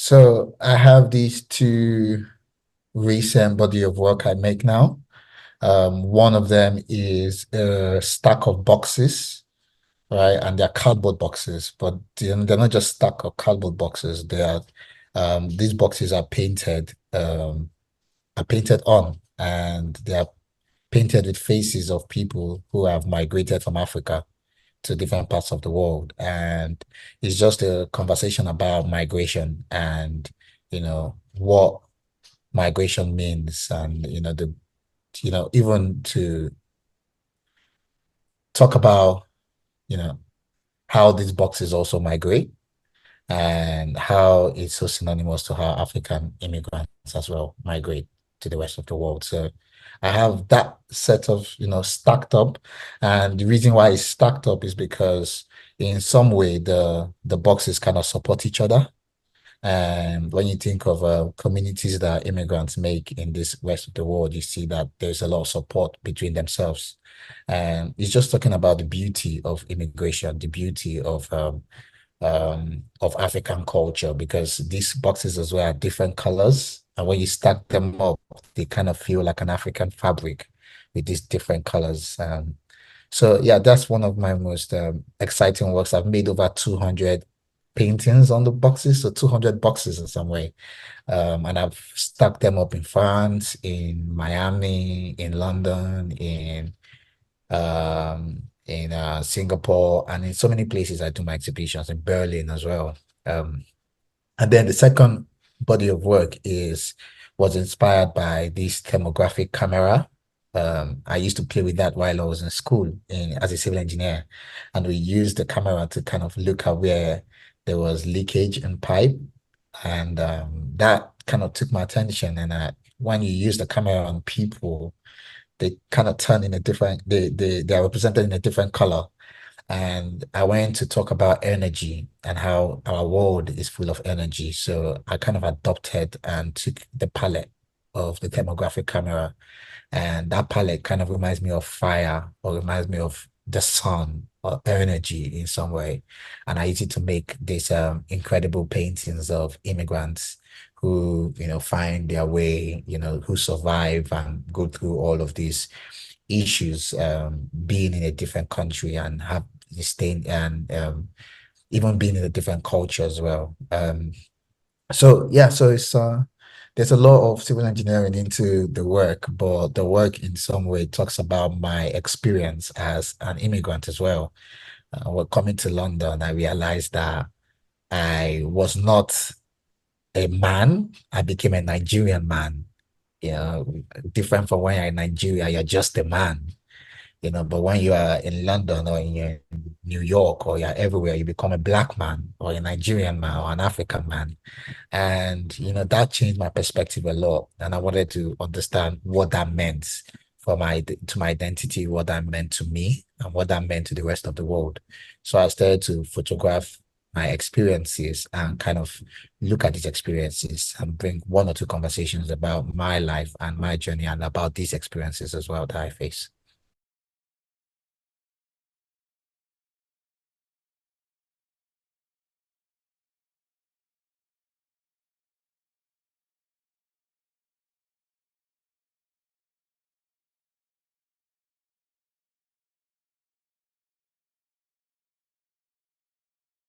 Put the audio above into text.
So I have these two recent body of work I make now. One of them is a stack of boxes, right? And they're cardboard boxes, but they're not just stack of cardboard boxes. They are these boxes are painted on, and they are painted with faces of people who have migrated from Africa to different parts of the world. And it's just a conversation about migration and, what migration means, and, even to talk about, you know, how these boxes also migrate and how it's so synonymous to how African immigrants as well migrate to the rest of the world. So I have that set of, stacked up. And the reason why it's stacked up is because in some way the boxes kind of support each other. And when you think of communities that immigrants make in this rest of the world, you see that there's a lot of support between themselves. And it's just talking about the beauty of immigration, the beauty of African culture, because these boxes as well are different colors. And when you stack them up, they kind of feel like an African fabric with these different colors. So yeah, that's one of my most exciting works. I've made over 200 paintings on the boxes, so 200 boxes in some way. And I've stuck them up in France, in Miami, in London, in Singapore, and in so many places. I do my exhibitions in Berlin as well. And then the second body of work was inspired by this thermographic camera. I used to play with that while I was in school as a civil engineer, and we used the camera to kind of look at where there was leakage in pipe, and that kind of took my attention. And when you use the camera on people, they kind of turn in a different, they are represented in a different color. And I went to talk about energy and how our world is full of energy. So I kind of adopted and took the palette of the thermographic camera. And that palette kind of reminds me of fire, or reminds me of the sun or energy in some way. And I used it to make these incredible paintings of immigrants who, find their way, who survive and go through all of these issues, being in a different country and have staying and even being in a different culture as well. So yeah, so it's there's a lot of civil engineering into the work, but the work in some way talks about my experience as an immigrant as well. When coming to London, I realized that I was not a man. I became a Nigerian man. Different from when you're in Nigeria, you're just a man. But when you are in London or in New York or you're everywhere, you become a black man or a Nigerian man or an African man. And, that changed my perspective a lot. And I wanted to understand what that meant to my identity, what that meant to me, and what that meant to the rest of the world. So I started to photograph my experiences and kind of look at these experiences and bring one or two conversations about my life and my journey and about these experiences as well that I face.